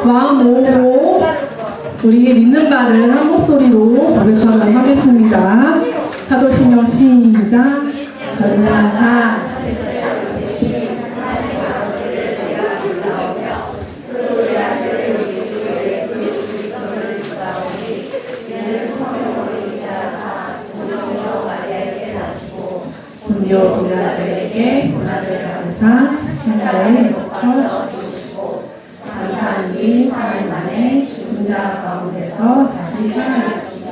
마음 모으고 우리 믿는 바를 한 목소리로 고백하도록 하겠습니다. 사도신경 시작. 전능하사 본교 고라들에게 고라들 하사 생사를 높여 주시고 감사한 지 4일 만에 죽은 자 가운데서 다시 살아나시며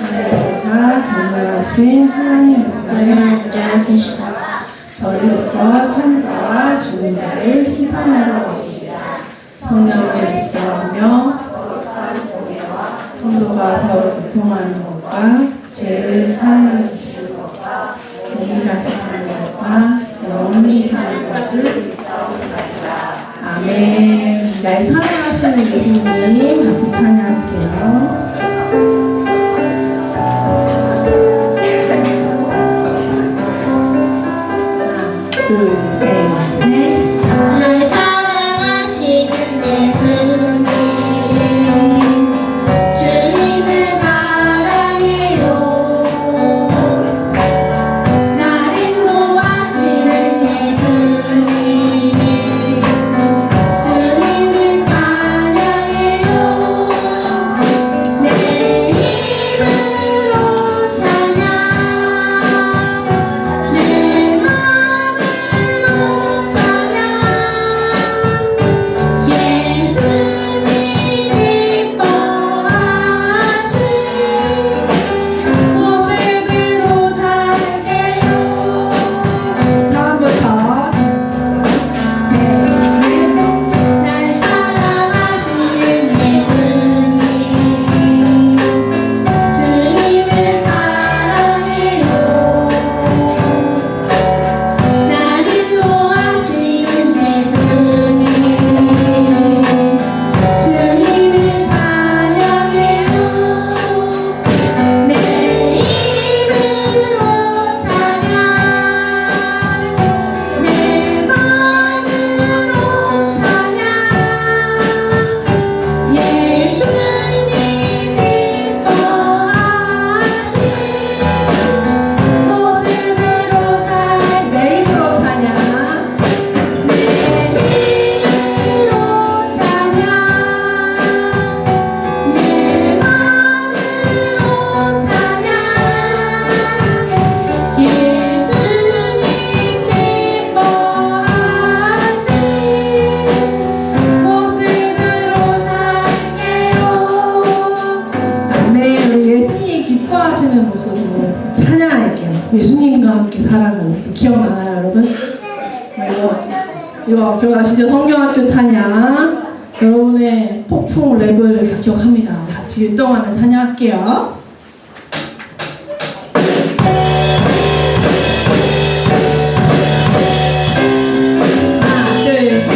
하늘보다 전능하신 하나님 하나님께서 계시다. 저희로서 산자와 죽은 자를 심판하러 오시리라. 성령을 믿사오며 거룩한 공예와 성도가 서로 교통하는 것과 죄를 사하여 주시는 것과 동일하시는 것과 영원히 사는 것을 믿사옵나이다. 아멘. 날 사랑하시는 예수님 같이 찬양할게요. 둘, 셋, 넷. 날 사랑하시는 예수님, 주님을 사랑해요. 날 인도하시는 예수님, 주님을 찬양해요. 내 입으로 찬양, 내 맘으로 예수님과 함께 살아가는 기억나나요, 여러분? 이거 기억나시죠? 성경학교 찬양. 여러분의 폭풍 랩을 다 기억합니다. 같이 율동하며 찬양할게요. 사랑하시는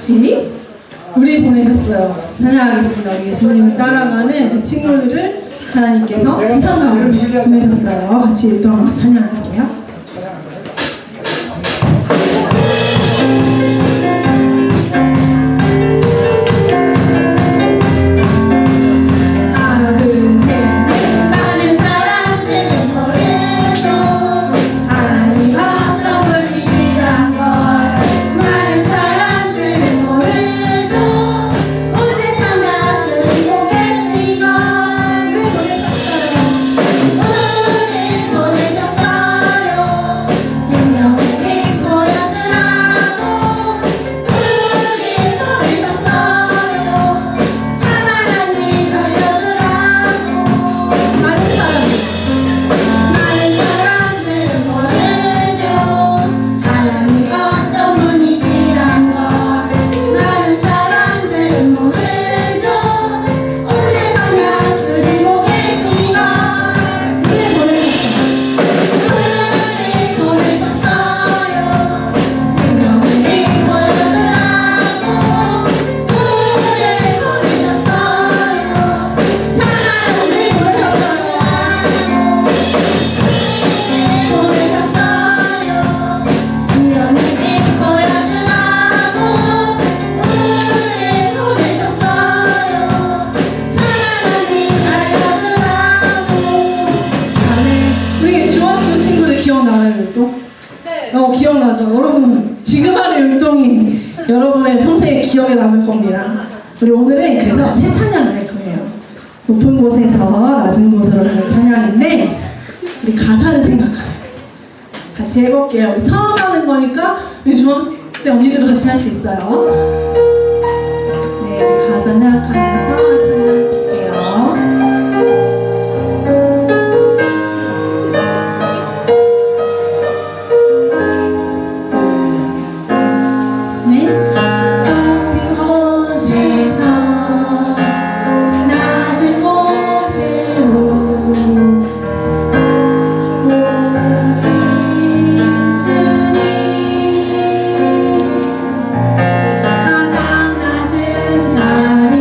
같이 우리 보내셨어요. 찬양하겠습니다. 우리 예수님을 따라가는 그 친구들을 하나님께서 인천가로 보내셨어요. 같이 일동 찬양할게요. 하나, 둘, 셋. 많은 사람들은 모르죠 하나님 어떤 분이시란 걸 많은 사람들은 모르죠 온 세상 다스리고 계신 걸 우리 보내셨어요 생명의 빛 보여주라고 우리 보내셨어요 참 하나님 알려주라고 많은 사람들은 모르죠 하나님 어떤 분이시란 걸 많은 사람들은 모르죠 온 세상 다스리고 계신 걸 우리 보내셨어요 생명의 빛 보여주라고 우리 보내셨어요 참 하나님 알려주라고 보내셨어요 생명의 빛 보여주라고 우리 보내셨어요 참 하나님 알려주라고 우리 중학교 친구들 기억나요, 율동? 네. 기억나죠? 여러분, 지금 하는 율동이 여러분의 평생에 기억에 남을 겁니다. 우리 오늘은 그래서 새 찬양을 할 거예요. 높은 곳에서 낮은 곳으로 가는 찬양인데, 우리 가사를 생각하면 같이 해볼게요. 우리 처음 하는 거니까 우리 중학생 언니들도 같이 할 수 있어요. 네, 우리 가사 생각하면서 찬양할게요. 네. 높은 곳에서 낮은 곳으로 오신 주님 가장 낮은 자리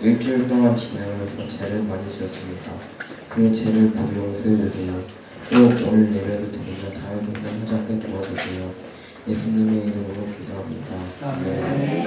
일주일 동안 지내면서 죄를 많이 지었습니다. 그의 죄를 보여 용서해주세요. 또 오늘 예배를 드리며 다른 분들 혼자게 도와주세요. 예수님의 이름으로 기도합니다. 아멘.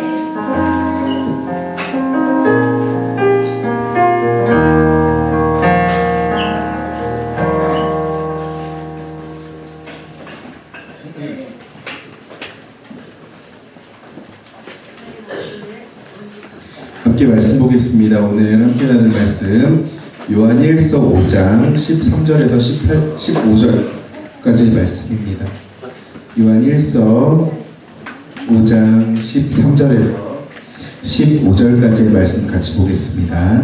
함께 말씀 보겠습니다. 오늘 함께 나눌 말씀 요한 1서 5장 13절에서 15절까지 말씀입니다. 요한 1서 5장 13절에서 15절까지의 말씀 같이 보겠습니다.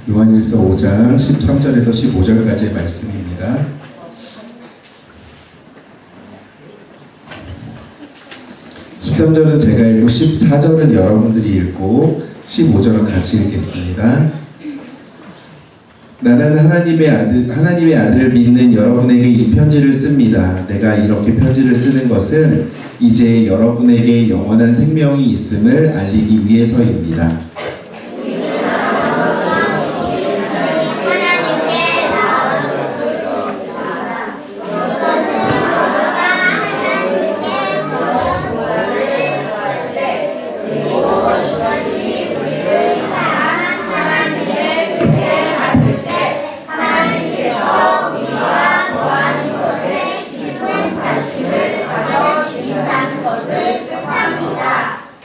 요한일서 5장 13절에서 15절까지의 말씀입니다. (13절은) 제가 읽고 14절은 여러분들이 읽고 15절은 같이 읽겠습니다. 나는 하나님의 아들을 믿는 여러분에게 이 편지를 씁니다. 내가 이렇게 편지를 쓰는 것은 이제 여러분에게 영원한 생명이 있음을 알리기 위해서입니다.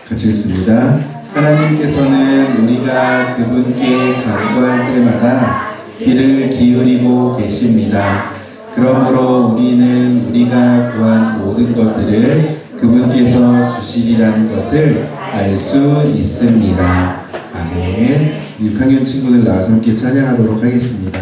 같이 읽습니다. 하나님께서는 우리가 그분께 간구할 때마다 귀를 기울이고 계십니다. 그러므로 우리는 우리가 구한 모든 것들을 그분께서 주시리라는 것을 알 수 있습니다. 아멘. 6학년 친구들 나와서 함께 찬양하도록 하겠습니다.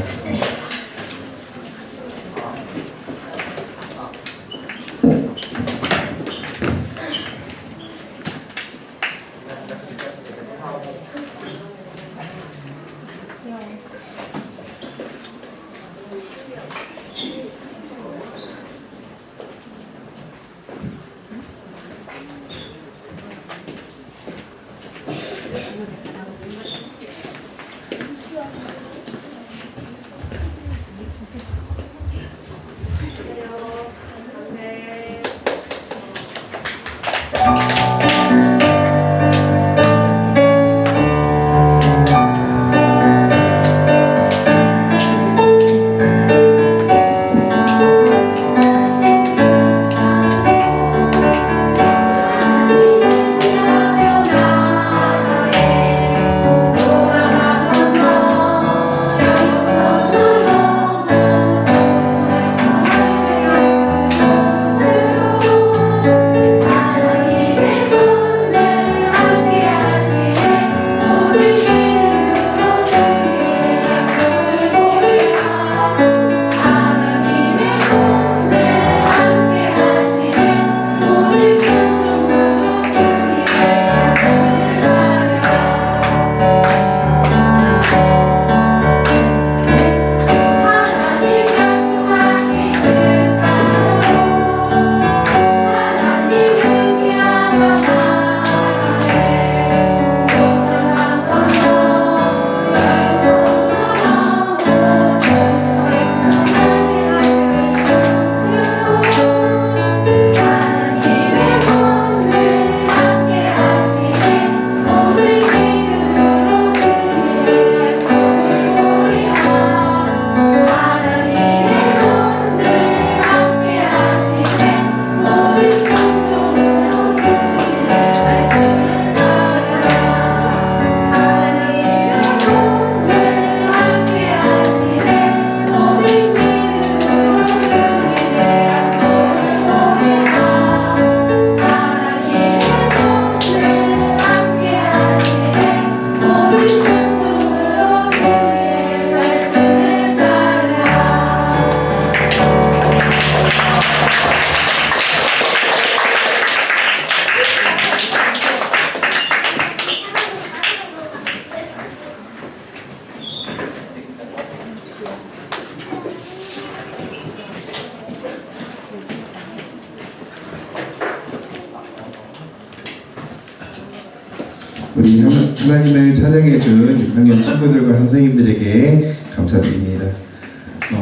하나님을 찬양해준 6학년 친구들과 선생님들에게 감사드립니다.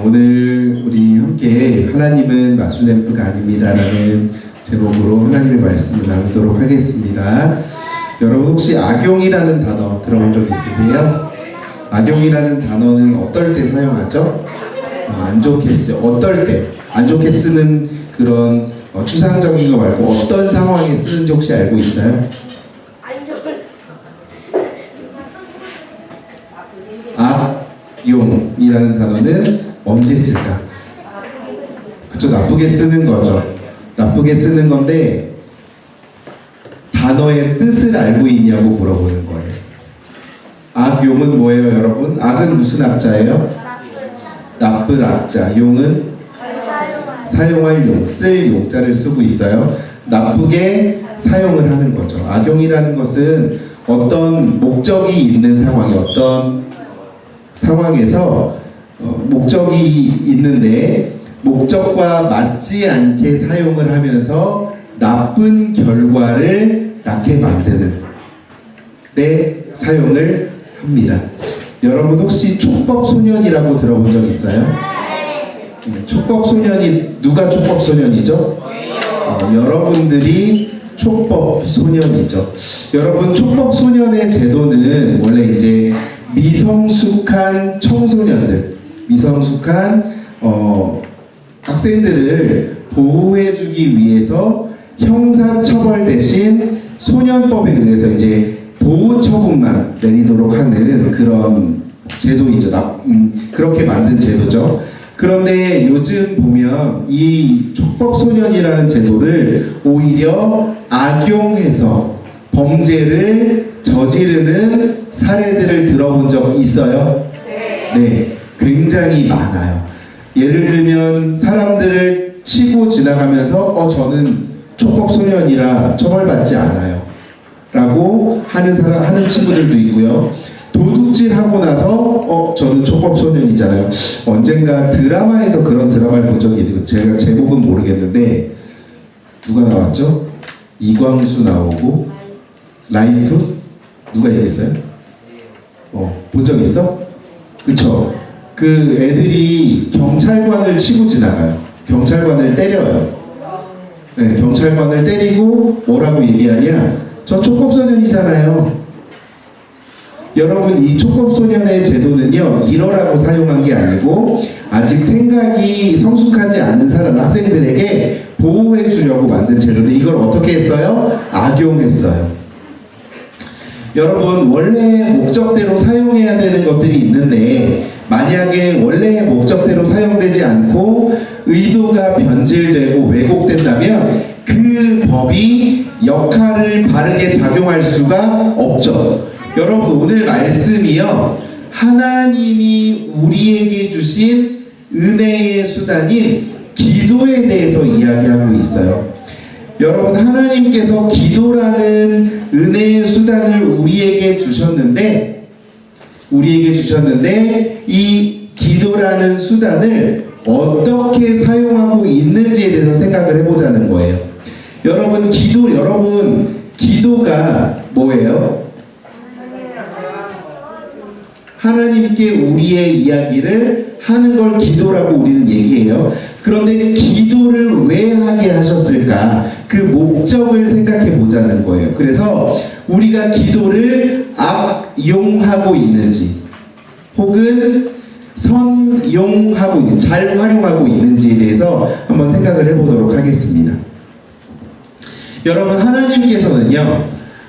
오늘 우리 함께 하나님은 마술램프가 아닙니다라는 제목으로 하나님의 말씀을 나누도록 하겠습니다. 여러분 혹시 악용이라는 단어 들어본 적 있으세요? 악용이라는 단어는 어떨 때 사용하죠? 안 좋게 쓰죠. 어떨 때? 안 좋게 쓰는 그런 추상적인 거 말고 어떤 상황에 쓰는지 혹시 알고 있어요? 악용이라는 단어는 언제 쓸까? 그쵸, 나쁘게 쓰는 거죠. 나쁘게 쓰는 건데 단어의 뜻을 알고 있냐고 물어보는 거예요. 악용은 뭐예요, 여러분? 악은 무슨 악자예요? 나쁠 악자. 용은 사용할 용, 쓸 용자를 쓰고 있어요. 나쁘게 사용을 하는 거죠. 악용이라는 것은 어떤 목적이 있는 상황이 어떤 상황에서 목적이 있는데 목적과 맞지 않게 사용을 하면서 나쁜 결과를 낳게 만드는 데 사용을 합니다. 여러분 혹시 촉법소년이라고 들어본 적 있어요? 촉법소년이 누가 촉법소년이죠? 여러분들이 촉법소년이죠. 여러분 촉법소년의 제도는 원래 이제 미성숙한 청소년들, 미성숙한 학생들을 보호해주기 위해서 형사처벌 대신 소년법에 의해서 이제 보호처분만 내리도록 하는 그런 제도이죠. 그렇게 만든 제도죠. 그런데 요즘 보면 이 촉법소년이라는 제도를 오히려 악용해서 범죄를 저지르는 사례들을 들어본 적 있어요? 네, 굉장히 많아요. 예를 들면 사람들을 치고 지나가면서 저는 촉법소년이라 처벌받지 않아요 라고 하는 친구들도 있고요. 도둑질하고 나서 저는 촉법소년이잖아요. 언젠가 드라마에서 그런 드라마를 본 적이 있는데 제가 제목은 모르겠는데 누가 나왔죠? 이광수 나오고 라이프? 누가 얘기했어요? 본 적 있어? 그쵸? 그 애들이 경찰관을 치고 지나가요. 경찰관을 때려요. 네, 경찰관을 때리고 뭐라고 얘기하냐? 저 촉법소년이잖아요. 여러분 이 촉법소년의 제도는요 이러라고 사용한 게 아니고 아직 생각이 성숙하지 않은 사람 학생들에게 보호해 주려고 만든 제도인데 이걸 어떻게 했어요? 악용했어요. 여러분 원래 목적대로 사용해야 되는 것들이 있는데 만약에 원래 목적대로 사용되지 않고 의도가 변질되고 왜곡된다면 그 법이 역할을 바르게 작용할 수가 없죠. 여러분 오늘 말씀이요 하나님이 우리에게 주신 은혜의 수단인 기도에 대해서 이야기하고 있어요. 여러분 하나님께서 기도라는 은혜의 수단을 우리에게 주셨는데 이 기도라는 수단을 어떻게 사용하고 있는지에 대해서 생각을 해보자는 거예요. 여러분 기도가 뭐예요? 하나님께 우리의 이야기를 하는 걸 기도라고 우리는 얘기해요. 그런데 기도를 왜 하게 하셨을까? 그 목적을 생각해 보자는 거예요. 그래서 우리가 기도를 악용하고 있는지 혹은 선용하고 있는지 잘 활용하고 있는지에 대해서 한번 생각을 해보도록 하겠습니다. 여러분 하나님께서는요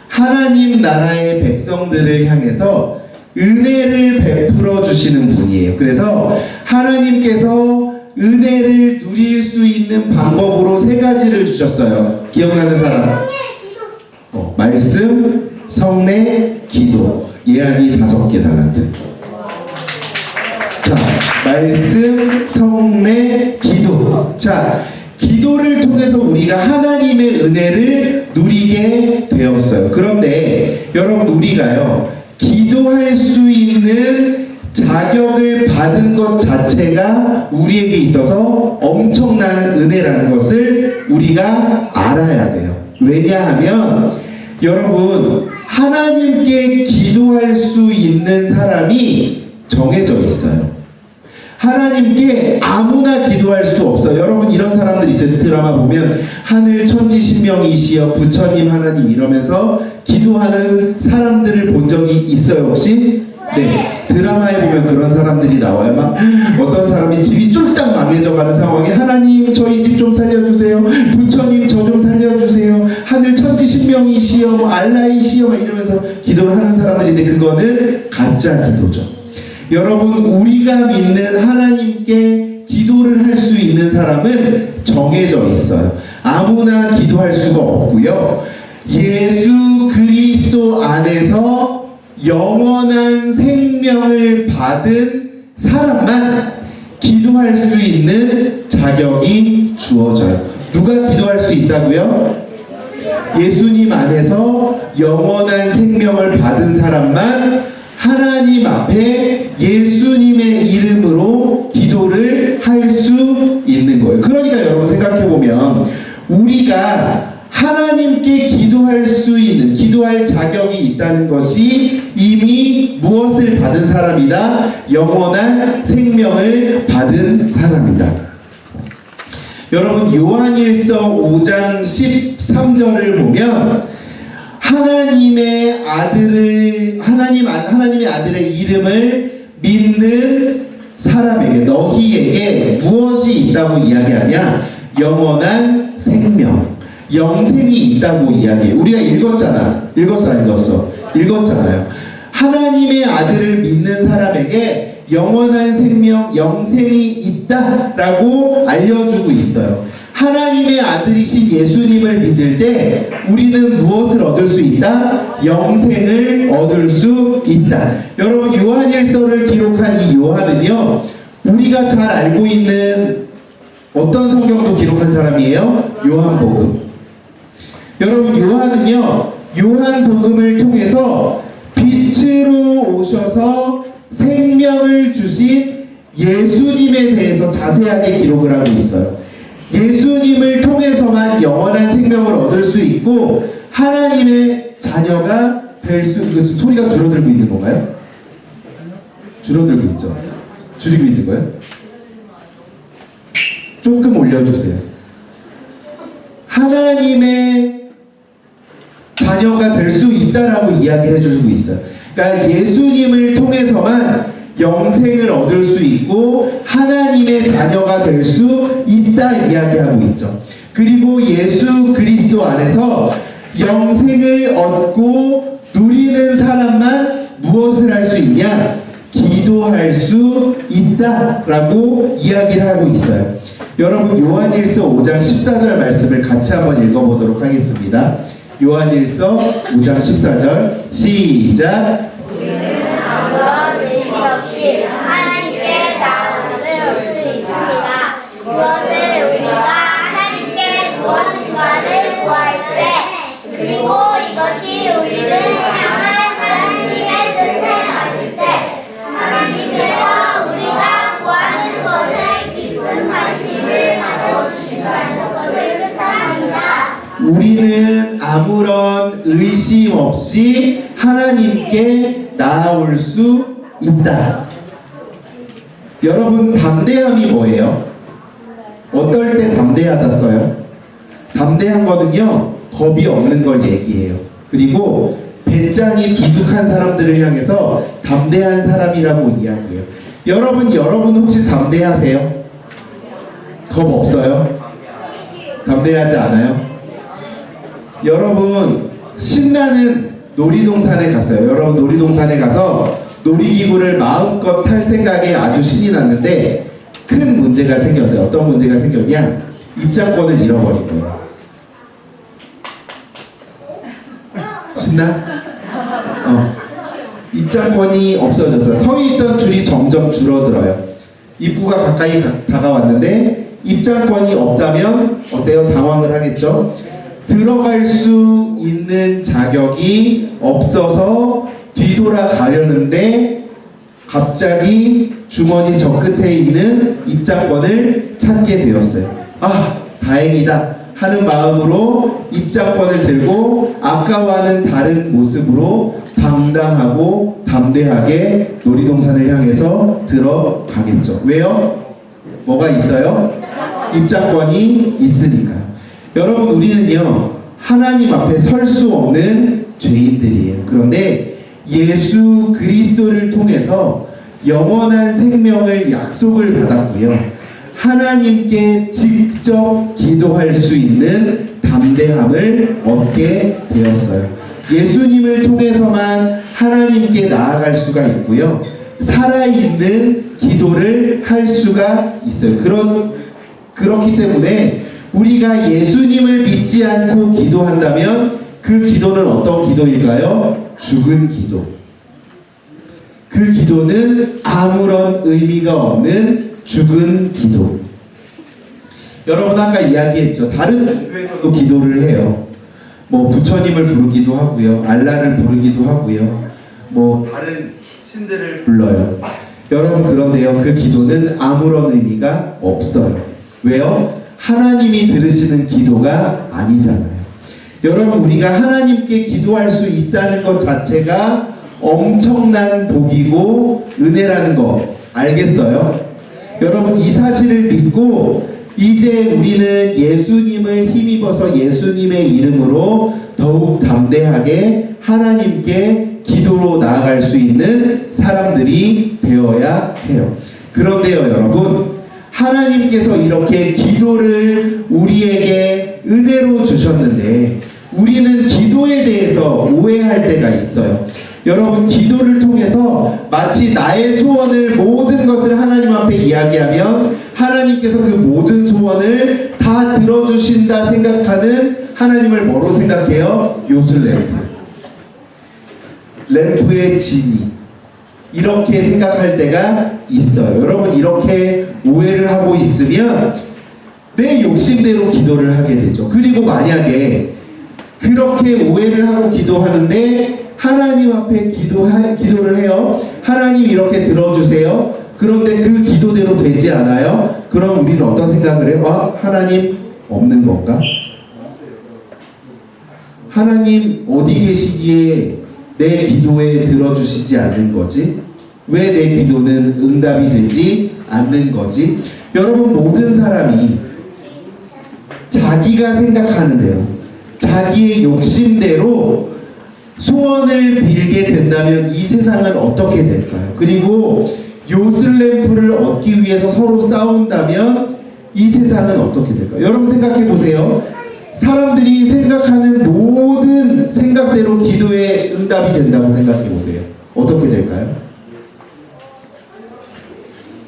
하나님 나라의 백성들을 향해서 은혜를 베풀어 주시는 분이에요. 그래서 하나님께서 은혜를 누릴 수 있는 방법으로 3가지를 주셨어요. 기억나는 사람? 말씀, 성례, 기도. 예안이 5개 달란트. 자, 말씀, 성례, 기도. 자, 기도를 통해서 우리가 하나님의 은혜를 누리게 되었어요. 그런데 여러분 우리가요 기도할 수 있는 자격을 받은 것 자체가 우리에게 있어서 엄청난 은혜라는 것을 우리가 알아야 돼요. 왜냐하면 여러분 하나님께 기도할 수 있는 사람이 정해져 있어요. 하나님께 아무나 기도할 수 없어요. 여러분 이런 사람들 있어요. 드라마 보면 하늘 천지 신명이시여 부처님 하나님 이러면서 기도하는 사람들을 본 적이 있어요 혹시? 네. 드라마에 보면 그런 사람들이 나와요. 막 어떤 사람이 집이 쫄딱 망해져가는 상황에 하나님 저희 집 좀 살려주세요. 부처님 저 좀 살려주세요. 하늘 천지 신명이시여 뭐 알라이시여 막 이러면서 기도를 하는 사람들인데 그거는 가짜 기도죠. 여러분 우리가 믿는 하나님께 기도를 할 수 있는 사람은 정해져 있어요. 아무나 기도할 수가 없고요. 예수 그리스도 안에서 영원한 생명을 받은 사람만 기도할 수 있는 자격이 주어져요. 누가 기도할 수 있다고요? 예수님 안에서 영원한 생명을 받은 사람만 하나님 앞에 예수님의 이름으로 기도를 할 수 있는 거예요. 그러니까 여러분 생각해보면 우리가 하나님께 기도할 수 있는, 기도할 자격이 있다는 것이 이미 무엇을 받은 사람이다? 영원한 생명을 받은 사람이다. 여러분 요한일서 5장 13절을 보면 하나님의 아들의 이름을 믿는 사람에게 너희에게 무엇이 있다고 이야기하냐? 영원한 생명, 영생이 있다고 이야기해요. 우리가 읽었잖아. 읽었어 안 읽었어? 읽었잖아요. 하나님의 아들을 믿는 사람에게 영원한 생명, 영생이 있다라고 알려주고 있어요. 하나님의 아들이신 예수님을 믿을 때 우리는 무엇을 얻을 수 있다? 영생을 얻을 수 있다. 여러분 요한일서를 기록한 이 요한은요 우리가 잘 알고 있는 어떤 성경도 기록한 사람이에요? 요한복음. 여러분 요한은요 요한복음을 통해서 빛으로 오셔서 생명을 주신 예수님에 대해서 자세하게 기록을 하고 있어요. 예수님을 통해서만 영원한 생명을 얻을 수 있고 하나님의 자녀가 될 수, 이거 지금 소리가 줄어들고 있는 건가요? 줄어들고 있죠? 줄이고 있는 거예요? 조금 올려주세요. 하나님의 자녀가 될 수 있다라고 이야기를 해주고 있어요. 그러니까 예수님을 통해서만 영생을 얻을 수 있고 하나님의 자녀가 될 수 있다 이야기하고 있죠. 그리고 예수 그리스도 안에서 영생을 얻고 누리는 사람만 무엇을 할 수 있냐? 기도할 수 있다라고 이야기를 하고 있어요. 여러분 요한일서 5장 14절 말씀을 같이 한번 읽어보도록 하겠습니다. 요한일서 5장 14절 시작. 없이 하나님께 나아갈 수 있습니다. 그것을 우리가 하나님께 무엇인가를 구할 때, 그리고 이것이 우리를 향한 하나님의 뜻을 아닐 때, 하나님께서 우리가 구하는 것에 깊은 관심을 가져주신다는 것을 뜻합니다. 우리는 아무런 의심 없이 하나님께 나아올 수 있다. 여러분 담대함이 뭐예요? 어떨 때 담대하다 써요? 담대한 거는요 겁이 없는 걸 얘기해요. 그리고 배짱이 두둑한 사람들을 향해서 담대한 사람이라고 이야기해요. 여러분 혹시 담대하세요? 겁 없어요? 담대하지 않아요? 여러분 신나는 놀이동산에 갔어요. 여러분 놀이동산에 가서 놀이기구를 마음껏 탈 생각에 아주 신이 났는데 큰 문제가 생겼어요. 어떤 문제가 생겼냐? 입장권을 잃어버린 거예요. 신나? 입장권이 없어져서 서 있던 줄이 점점 줄어들어요. 입구가 가까이 다가왔는데 입장권이 없다면 어때요? 당황을 하겠죠? 들어갈 수 있는 자격이 없어서 뒤돌아가려는데 갑자기 주머니 저 끝에 있는 입장권을 찾게 되었어요. 아 다행이다 하는 마음으로 입장권을 들고 아까와는 다른 모습으로 당당하고 담대하게 놀이동산을 향해서 들어가겠죠. 왜요? 뭐가 있어요? 입장권이 있으니까요. 여러분, 우리는요 하나님 앞에 설 수 없는 죄인들이에요. 그런데 예수 그리스도를 통해서 영원한 생명을 약속을 받았고요, 하나님께 직접 기도할 수 있는 담대함을 얻게 되었어요. 예수님을 통해서만 하나님께 나아갈 수가 있고요, 살아있는 기도를 할 수가 있어요. 그렇기 때문에 우리가 예수님을 믿지 않고 기도한다면 그 기도는 어떤 기도일까요? 죽은 기도. 그 기도는 아무런 의미가 없는 죽은 기도. 여러분, 아까 이야기했죠. 다른 종교에서도 기도를 해요. 뭐 부처님을 부르기도 하고요, 알라를 부르기도 하고요, 뭐 다른 신들을 불러요. 여러분, 그런데요, 그 기도는 아무런 의미가 없어요. 왜요? 하나님이 들으시는 기도가 아니잖아요. 여러분, 우리가 하나님께 기도할 수 있다는 것 자체가 엄청난 복이고 은혜라는 거 알겠어요? 여러분, 이 사실을 믿고 이제 우리는 예수님을 힘입어서 예수님의 이름으로 더욱 담대하게 하나님께 기도로 나아갈 수 있는 사람들이 되어야 해요. 그런데요, 여러분, 하나님께서 이렇게 기도를 우리에게 은혜로 주셨는데 우리는 기도에 대해서 오해할 때가 있어요. 여러분, 기도를 통해서 마치 나의 소원을, 모든 것을 하나님 앞에 이야기하면 하나님께서 그 모든 소원을 다 들어주신다 생각하는 하나님을 뭐로 생각해요? 요술램프, 램프의 지니, 이렇게 생각할 때가 있어요. 여러분, 이렇게 오해를 하고 있으면 내 욕심대로 기도를 하게 되죠. 그리고 만약에 그렇게 오해를 하고 기도하는데 하나님 앞에 기도를 해요. 하나님 이렇게 들어주세요. 그런데 그 기도대로 되지 않아요. 그럼 우리는 어떤 생각을 해요? 아, 하나님 없는 건가? 하나님 어디 계시기에 내 기도에 들어주시지 않는 거지? 왜 내 기도는 응답이 되지 않는 거지? 여러분, 모든 사람이 자기가 생각하는 대로, 자기의 욕심대로 소원을 빌게 된다면 이 세상은 어떻게 될까요? 그리고 요술램프를 얻기 위해서 서로 싸운다면 이 세상은 어떻게 될까요? 여러분, 생각해 보세요. 사람들이 생각하는 모든 생각대로 기도에 응답이 된다고 생각해 보세요. 어떻게 될까요?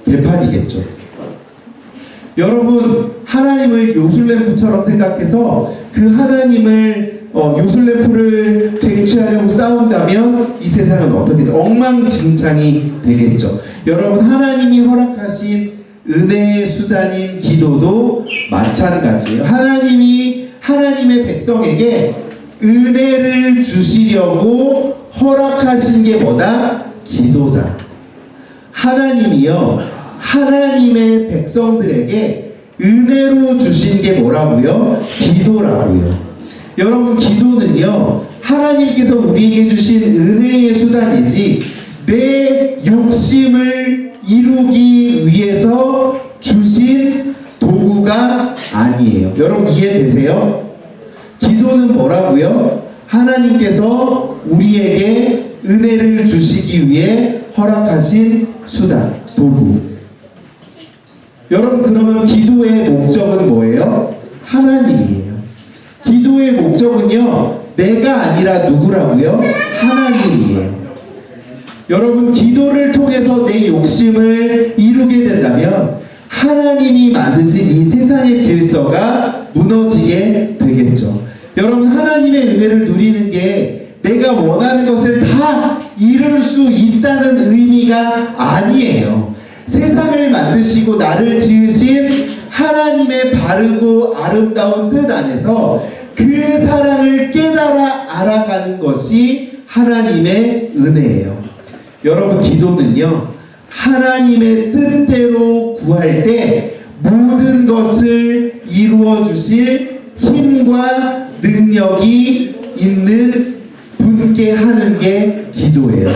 개판이겠죠. 여러분, 하나님을 요술램프처럼 생각해서 그 하나님을 요술램프를 쟁취하려고 싸운다면 이 세상은 어떻게 돼요? 엉망진창이 되겠죠. 여러분, 하나님이 허락하신 은혜의 수단인 기도도 마찬가지예요. 하나님이 하나님의 백성에게 은혜를 주시려고 허락하신 게 뭐다? 기도다. 하나님이요, 하나님의 백성들에게 은혜로 주신 게 뭐라고요? 기도라고요. 여러분, 기도는요, 하나님께서 우리에게 주신 은혜의 수단이지 내 욕심을 이루기 위해서 주신 도구가 아니에요. 여러분, 이해되세요? 기도는 뭐라고요? 하나님께서 우리에게 은혜를 주시기 위해 허락하신 수단, 도구. 여러분, 그러면 기도의 목적은 뭐예요? 하나님이에요. 기도의 목적은요, 내가 아니라 누구라고요? 하나님이에요. 여러분, 기도를 통해서 내 욕심을 이루게 된다면 하나님이 만드신 이 세상의 질서가 무너지게 되겠죠. 여러분, 하나님의 은혜를 누리는 게 내가 원하는 것을 다 이룰 수 있다는 의미가 아니에요. 세상을 만드시고 나를 지으신 하나님의 바르고 아름다운 뜻 안에서 그 사랑을 깨달아 알아가는 것이 하나님의 은혜예요. 여러분, 기도는요, 하나님의 뜻대로 구할 때 모든 것을 이루어 주실 힘과 능력이 있는 분께 하는 게 기도예요.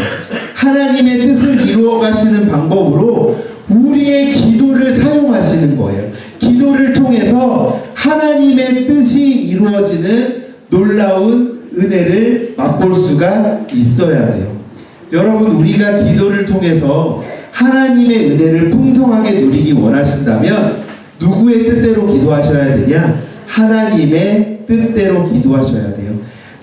하나님의 뜻을 이루어 가시는 방법으로 우리의 기도를 사용하시는 거예요. 기도를 통해서 하나님의 뜻이 이루어지는 놀라운 은혜를 맛볼 수가 있어야 돼요. 여러분, 우리가 기도를 통해서 하나님의 은혜를 풍성하게 누리기 원하신다면 누구의 뜻대로 기도하셔야 되냐? 하나님의 뜻대로 기도하셔야 돼요.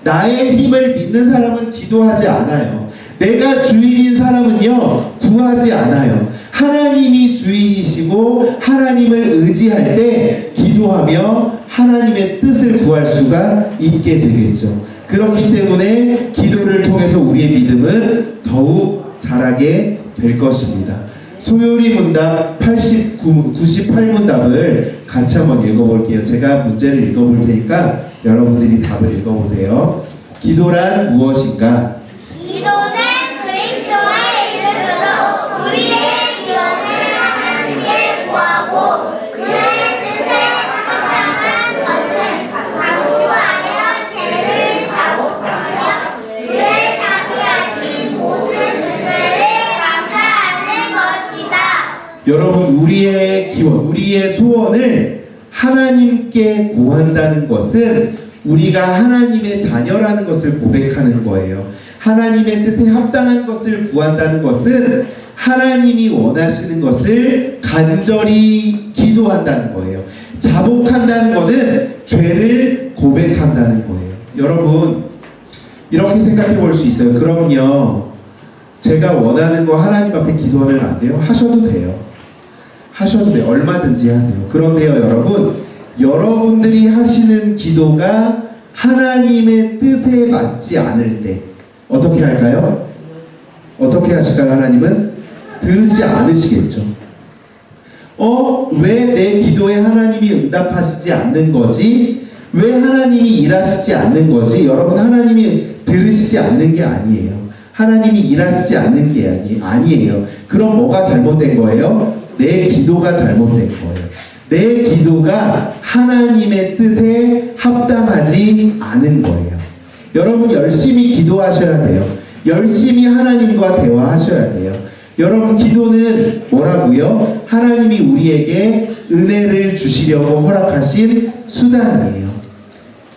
나의 힘을 믿는 사람은 기도하지 않아요. 내가 주인인 사람은요, 구하지 않아요. 하나님이 주인이시고 하나님을 의지할 때 기도하며 하나님의 뜻을 구할 수가 있게 되겠죠. 그렇기 때문에 기도를 통해서 우리의 믿음은 더욱 자라게 될 것입니다. 소요리 문답 98문답을 같이 한번 읽어볼게요. 제가 문제를 읽어볼 테니까 여러분들이 답을 읽어보세요. 기도란 무엇인가? 기도는 그리스도의 이름으로 우리의 기원을 하나님께 구하고 그의 뜻에 합당한 것은 강구하여 죄를 자복하며 그의 자비하신 모든 은혜를 감사하는 것이다. 여러분, 우리의 기원, 우리의 소원을 하나님께 구한다는 것은 우리가 하나님의 자녀라는 것을 고백하는 거예요. 하나님의 뜻에 합당한 것을 구한다는 것은 하나님이 원하시는 것을 간절히 기도한다는 거예요. 자복한다는 것은 죄를 고백한다는 거예요. 여러분, 이렇게 생각해 볼 수 있어요. 그럼요, 제가 원하는 거 하나님 앞에 기도하면 안 돼요? 하셔도 돼요. 하셔도 돼요. 얼마든지 하세요. 그런데요, 여러분, 여러분들이 하시는 기도가 하나님의 뜻에 맞지 않을 때 어떻게 할까요? 어떻게 하실까요? 하나님은 들으지 않으시겠죠. 왜 내 기도에 하나님이 응답하시지 않는 거지? 왜 하나님이 일하시지 않는 거지? 여러분, 하나님이 들으시지 않는 게 아니에요. 하나님이 일하시지 않는 게 아니에요. 그럼 뭐가 잘못된 거예요? 내 기도가 잘못된 거예요. 내 기도가 하나님의 뜻에 합당하지 않은 거예요. 여러분, 열심히 기도하셔야 돼요. 열심히 하나님과 대화하셔야 돼요. 여러분, 기도는 뭐라고요? 하나님이 우리에게 은혜를 주시려고 허락하신 수단이에요.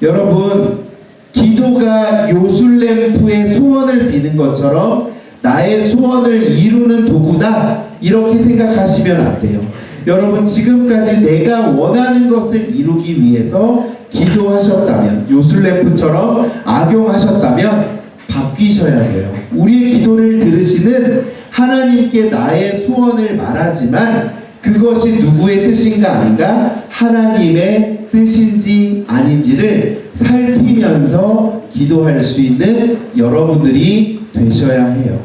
여러분, 기도가 요술램프의 소원을 비는 것처럼 나의 소원을 이루는 도구다, 이렇게 생각하시면 안 돼요. 여러분, 지금까지 내가 원하는 것을 이루기 위해서 기도하셨다면, 요술램프처럼 악용하셨다면 바뀌셔야 돼요. 우리의 기도를 들으시는 하나님께 나의 소원을 말하지만 그것이 누구의 뜻인가 아닌가, 하나님의 뜻인지 아닌지를 살피면서 기도할 수 있는 여러분들이 되셔야 해요.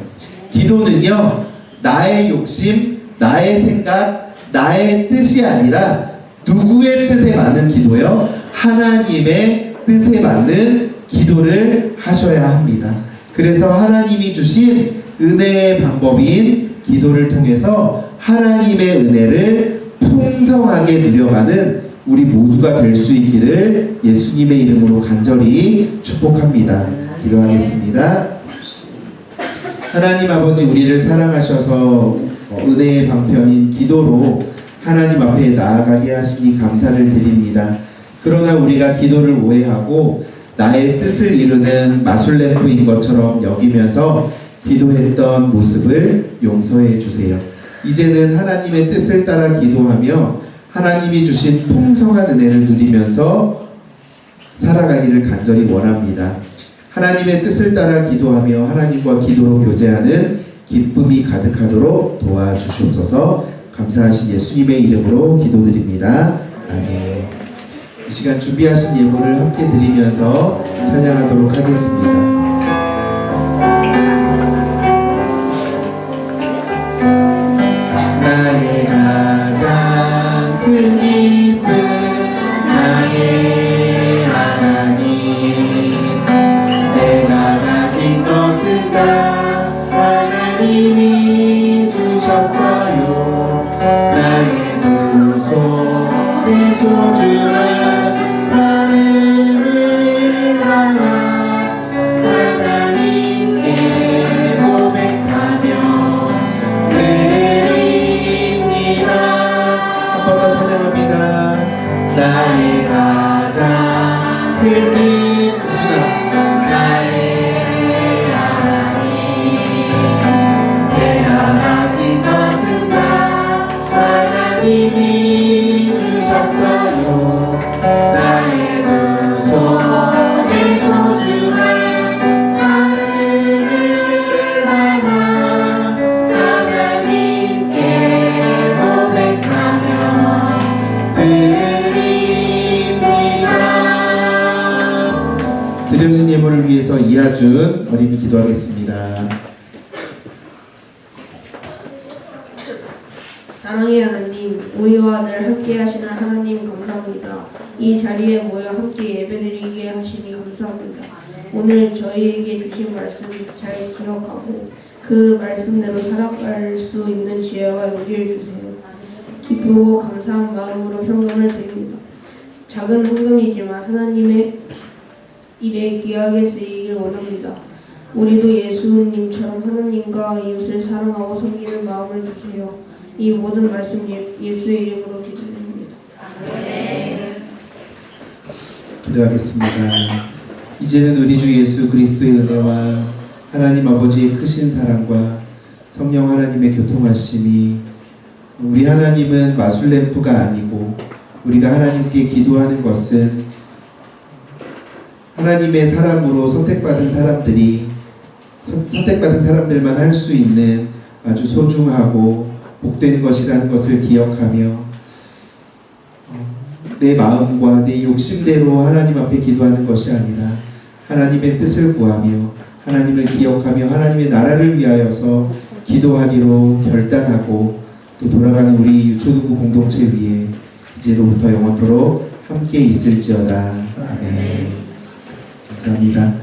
기도는요, 나의 욕심, 나의 생각, 나의 뜻이 아니라 누구의 뜻에 맞는 기도요? 하나님의 뜻에 맞는 기도를 하셔야 합니다. 그래서 하나님이 주신 은혜의 방법인 기도를 통해서 하나님의 은혜를 풍성하게 누려가는 우리 모두가 될 수 있기를 예수님의 이름으로 간절히 축복합니다. 기도하겠습니다. 하나님 아버지, 우리를 사랑하셔서 은혜의 방편인 기도로 하나님 앞에 나아가게 하시니 감사를 드립니다. 그러나 우리가 기도를 오해하고 나의 뜻을 이루는 마술램프인 것처럼 여기면서 기도했던 모습을 용서해 주세요. 이제는 하나님의 뜻을 따라 기도하며 하나님이 주신 풍성한 은혜를 누리면서 살아가기를 간절히 원합니다. 하나님의 뜻을 따라 기도하며 하나님과 기도로 교제하는 기쁨이 가득하도록 도와주시옵소서. 감사하신 예수님의 이름으로 기도드립니다. 아멘. 이 시간 준비하신 예물을 함께 드리면서 찬양하도록 하겠습니다. 나의 가장 큰 기쁨, 나의 하나님, 내가 가진 것은 다 하나님이 주셨어요. 나의 두 손, 내 소중한 마음 이하준 어린이 기도하겠습니다. 사랑의 하나님, 우리와 늘 함께 하시는 하나님 감사합니다. 이 자리에 모여 함께 예배드리게 하시니 감사합니다. 오늘 저희에게 주신 말씀 잘 기억하고 그 말씀대로 살아갈 수 있는 지혜와 용기를 주세요. 기쁘고 감사한 마음으로 현금을 드립니다. 작은 헌금이지만 하나님의 일에 귀하게 쓰이길 원합니다. 우리도 예수님처럼 하나님과 이웃을 사랑하고 섬기는 마음을 주세요. 이 모든 말씀 예수의 이름으로 기도드립니다. 기도하겠습니다. 이제는 우리 주 예수 그리스도의 은혜와 하나님 아버지의 크신 사랑과 성령 하나님의 교통하심이 우리 하나님은 마술램프가 아니고 우리가 하나님께 기도하는 것은 하나님의 사람으로 선택받은 사람들만 할 수 있는 아주 소중하고 복된 것이라는 것을 기억하며 내 마음과 내 욕심대로 하나님 앞에 기도하는 것이 아니라 하나님의 뜻을 구하며 하나님을 기억하며 하나님의 나라를 위하여서 기도하기로 결단하고 또 돌아가는 우리 유초등부 공동체 위에 이제로부터 영원토록 함께 있을지어다. 아멘. 감사합니다.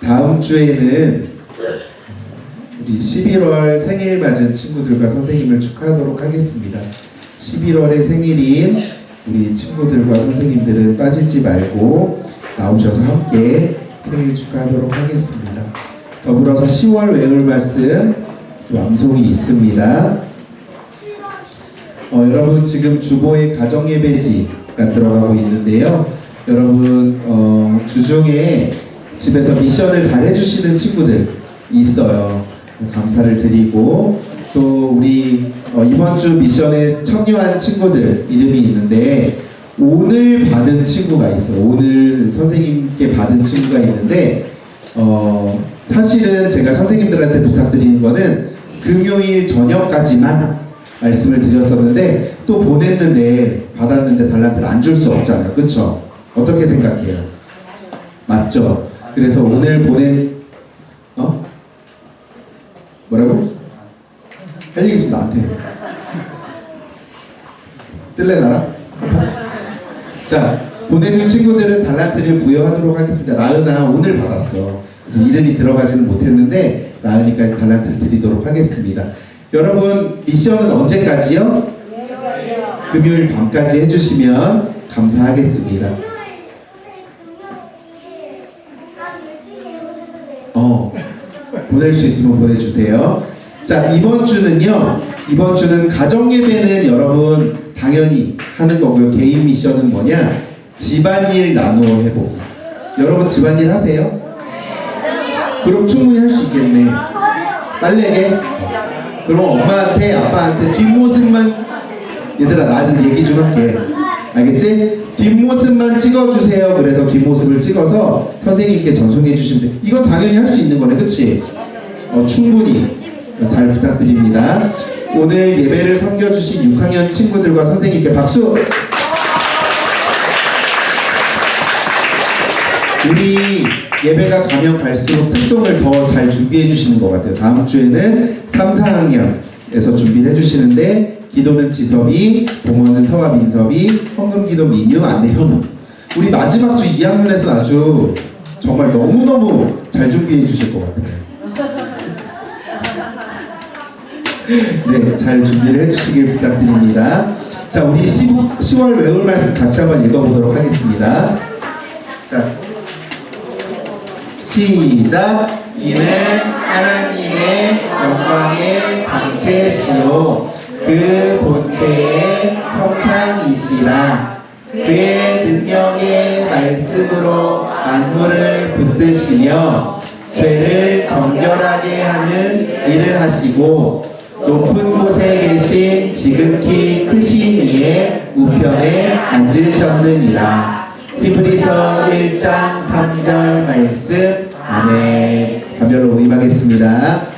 다음 주에는 우리 11월 생일 맞은 친구들과 선생님을 축하하도록 하겠습니다. 11월에 생일인 우리 친구들과 선생님들은 빠지지 말고 나오셔서 함께 생일 축하하도록 하겠습니다. 더불어서 10월 외울 말씀 암송이 있습니다. 여러분 지금 주보에 가정예배지가 들어가고 있는데요. 여러분 주중에 집에서 미션을 잘 해주시는 친구들 있어요. 감사를 드리고 또 우리 이번 주 미션에 참여한 친구들 이름이 있는데 오늘 받은 친구가 있어요. 오늘 선생님께 받은 친구가 있는데 사실은 제가 선생님들한테 부탁드리는 거는 금요일 저녁까지만 말씀을 드렸었는데 또 보냈는데 받았는데 달란트를 안 줄 수 없잖아요. 그쵸? 어떻게 생각해요? 맞죠? 그래서 오늘 보낸 뭐라고? 할 얘기 있으면 나한테 뜰래 나라? 자, 보내준 친구들은 달란트를 부여하도록 하겠습니다. 나은아 오늘 받았어. 그래서 이름이 들어가지는 못했는데 나은이까지 달란트를 드리도록 하겠습니다. 여러분 미션은 언제까지요? 금요일 밤까지 해주시면 감사하겠습니다. 보낼 수 있으면 보내주세요. 자, 이번 주는 가정예배는 여러분 당연히 하는 거고요. 개인 미션은 뭐냐? 집안일 나누어 해보기. 여러분 집안일 하세요? 그럼 충분히 할 수 있겠네. 빨래해? 그럼 엄마한테 아빠한테 뒷모습만 얘들아 나는 얘기 좀 할게. 알겠지? 뒷모습만 찍어주세요. 그래서 뒷모습을 찍어서 선생님께 전송해 주시면 돼. 이건 당연히 할 수 있는 거네. 그치? 충분히 잘 부탁드립니다. 오늘 예배를 섬겨주신 6학년 친구들과 선생님께 박수! 우리 예배가 가면 갈수록 특송을 더 잘 준비해 주시는 것 같아요. 다음 주에는 3, 4학년에서 준비를 해주시는데 기도는 지섭이, 봉헌은 서와 민섭이, 헌금기도 민유, 안내 현우. 우리 마지막 주 2학년에서는 아주 정말 너무너무 잘 준비해 주실 것 같아요. 네, 잘 준비를 해주시길 부탁드립니다. 자, 우리 10월 외울 말씀 같이 한번 읽어보도록 하겠습니다. 자, 시작. 이는 하나님의 영광의 방체시요 그 본체의 형상이시라. 그의 능력의 말씀으로 만물을 붙드시며 죄를 정결하게 하는 일을 하시고 높은 곳에 계신 지극히 크신 이의 우편에 앉으셨느니라. 히브리서 1장 3절 말씀. 아멘. 감별로 모임하겠습니다.